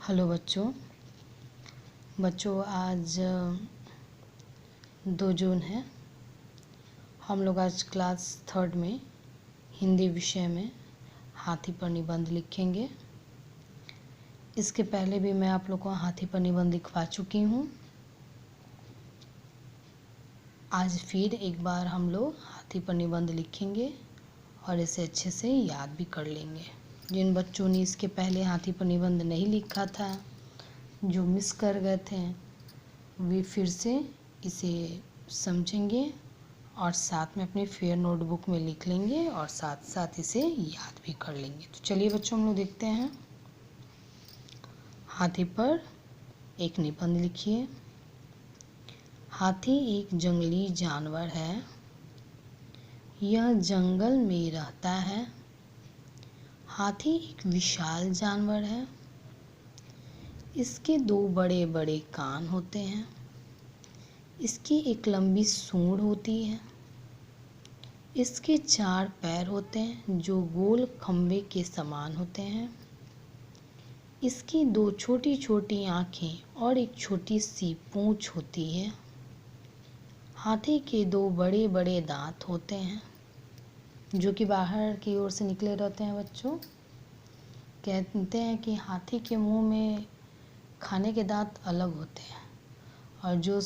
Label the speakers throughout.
Speaker 1: Hello बच्चों आज 2 जून है। हम लोग आज क्लास 3 में हिंदी विषय में हाथी पर निबंध लिखेंगे। इसके पहले भी मैं आप लोग को हाथी पर निबंध लिखवा चुकी हूँ। आज फिर एक बार हम लोग हाथी पर निबंध लिखेंगे और इसे अच्छे से याद भी कर लेंगे। जिन बच्चों ने इसके पहले हाथी पर निबंध नहीं लिखा था, जो मिस कर गए थे, वे फिर से इसे समझेंगे और साथ में अपने फेयर नोटबुक में लिख लेंगे और साथ साथ इसे याद भी कर लेंगे। तो चलिए बच्चों, हम लोग देखते हैं। हाथी पर एक निबंध लिखिए। हाथी एक जंगली जानवर है। यह जंगल में रहता है। हाथी एक विशाल जानवर है। इसके 2 बड़े बड़े कान होते हैं। इसकी एक लंबी सूंड होती है। इसके 4 पैर होते हैं जो गोल खंबे के समान होते हैं। इसकी 2 छोटी छोटी आँखें और एक छोटी सी पूँछ होती है। हाथी के 2 बड़े बड़े दांत होते हैं जो कि बाहर की ओर से निकले रहते हैं। बच्चों कहते हैं कि हाथी के मुंह में खाने के दांत अलग होते हैं और जो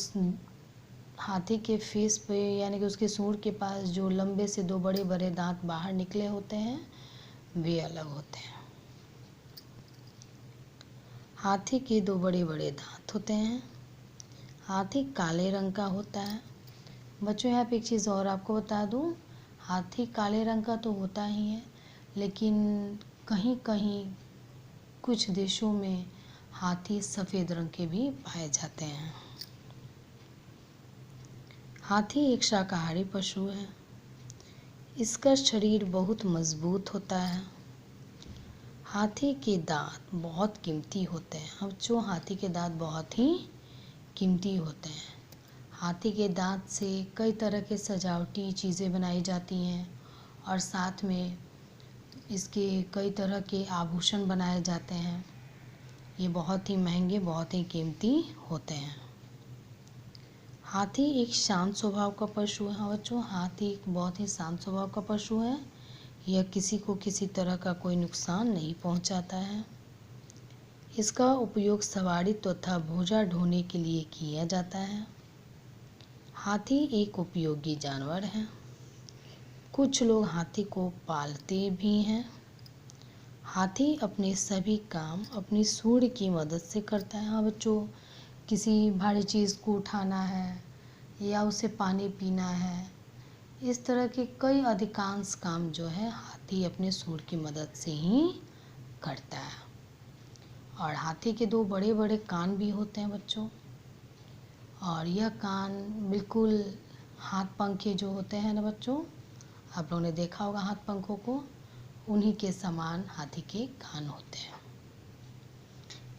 Speaker 1: हाथी के फेस पे यानी कि उसके सूंड के पास जो लंबे से 2 बड़े बड़े दांत बाहर निकले होते हैं, वे अलग होते हैं। हाथी के 2 बड़े बड़े दांत होते हैं। हाथी काले रंग का होता है। बच्चों यहाँ पे एक चीज़ और आपको बता दूँ, हाथी काले रंग का तो होता ही है, लेकिन कहीं कहीं कुछ देशों में हाथी सफ़ेद रंग के भी पाए जाते हैं। हाथी एक शाकाहारी पशु है। इसका शरीर बहुत मजबूत होता है। हाथी के दांत बहुत कीमती होते हैं। बच्चों, हाथी के दांत बहुत ही कीमती होते हैं। हाथी के दांत से कई तरह के सजावटी चीज़ें बनाई जाती हैं और साथ में इसके कई तरह के आभूषण बनाए जाते हैं। ये बहुत ही महंगे, बहुत ही कीमती होते हैं। हाथी एक शांत स्वभाव का पशु है। बच्चों, हाथी एक बहुत ही शांत स्वभाव का पशु है। यह किसी को किसी तरह का कोई नुकसान नहीं पहुंचाता है। इसका उपयोग सवारी तथा बोझा ढोने के लिए किया जाता है। हाथी एक उपयोगी जानवर है। कुछ लोग हाथी को पालते भी हैं। हाथी अपने सभी काम अपनी सूंड की मदद से करता है। हाँ बच्चों, किसी भारी चीज़ को उठाना है या उसे पानी पीना है, इस तरह के कई अधिकांश काम जो है हाथी अपने सूंड की मदद से ही करता है। और हाथी के 2 बड़े बड़े कान भी होते हैं बच्चों, और यह कान बिल्कुल हाथ पंखे जो होते हैं ना बच्चों, आप लोगों ने देखा होगा हाथ पंखों को, उन्हीं के समान हाथी के कान होते हैं।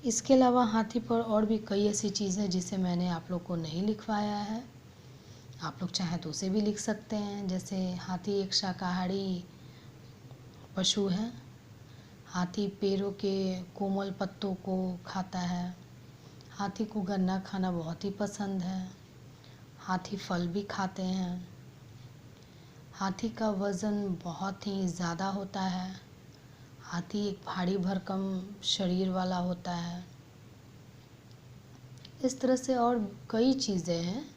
Speaker 1: इसके अलावा हाथी पर और भी कई ऐसी चीज़ें हैं जिसे मैंने आप लोग को नहीं लिखवाया है। आप लोग चाहें तो उसे भी लिख सकते हैं। जैसे हाथी एक शाकाहारी पशु है। हाथी पेड़ों के कोमल पत्तों को खाता है। हाथी को गन्ना खाना बहुत ही पसंद है। हाथी फल भी खाते हैं। हाथी का वज़न बहुत ही ज़्यादा होता है। हाथी एक भारी भरकम शरीर वाला होता है। इस तरह से और कई चीज़ें हैं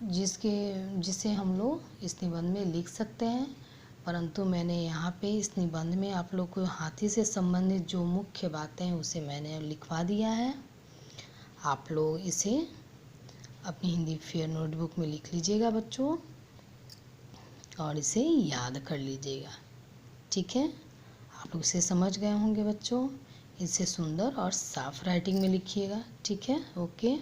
Speaker 1: जिसे हम लोग इस निबंध में लिख सकते हैं, परंतु मैंने यहाँ पे इस निबंध में आप लोग को हाथी से संबंधित जो मुख्य बातें हैं उसे मैंने लिखवा दिया है। आप लोग इसे अपनी हिंदी फेयर नोटबुक में लिख लीजिएगा बच्चों और इसे याद कर लीजिएगा। ठीक है, आप लोग इसे समझ गए होंगे बच्चों। इसे सुंदर और साफ राइटिंग में लिखिएगा। ठीक है, ओके।